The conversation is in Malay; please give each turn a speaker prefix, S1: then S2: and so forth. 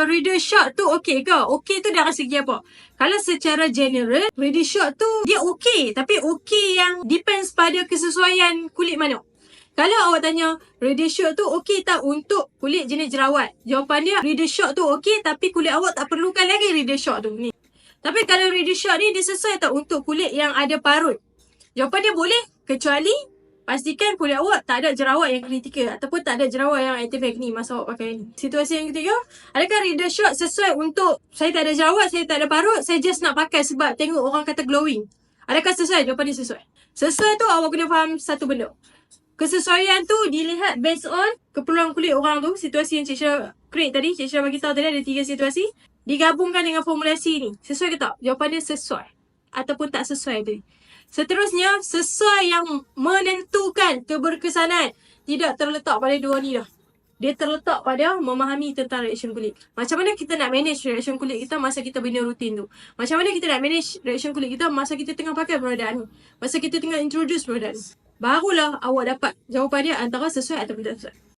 S1: Reader Shock tu okey ke? Okey tu dari segi apa? Kalau secara general, Reader Shock tu dia okey. Tapi okey yang depends pada kesesuaian kulit mana. Kalau awak tanya, Reader Shock tu okey tak untuk kulit jenis jerawat? Jawapan dia, Reader Shock tu okey tapi kulit awak tak perlukan lagi Reader Shock tu. Ni. Tapi kalau Reader Shock ni dia sesuai tak untuk kulit yang ada parut? Jawapan dia boleh, kecuali pastikan kulit awak tak ada jerawat yang kritikal ataupun tak ada jerawat yang aktif acne masa awak pakai ni. Situasi yang ketiga, adakah Reader Shock sesuai untuk saya tak ada jerawat, saya tak ada parut, saya just nak pakai sebab tengok orang kata glowing? Adakah sesuai? Jawapan dia sesuai. Sesuai tu awak kena faham satu benda. Kesesuaian tu dilihat based on keperluan kulit orang tu. Situasi yang Cik Syah create tadi, Cik Syah bagi tahu tadi ada 3 situasi. Digabungkan dengan formulasi ni. Sesuai ke tak? Jawapan dia sesuai. Ataupun tak sesuai tadi. Seterusnya, sesuai yang menentukan keberkesanan. Tidak terletak pada dua ni dah. Dia terletak pada memahami tentang reaction kulit. Macam mana kita nak manage reaction kulit kita masa kita bina rutin tu. Macam mana kita nak manage reaction kulit kita masa kita tengah pakai produk ni. Masa kita tengah introduce produk ni. Barulah awak dapat jawapan dia antara sesuai ataupun tak sesuai.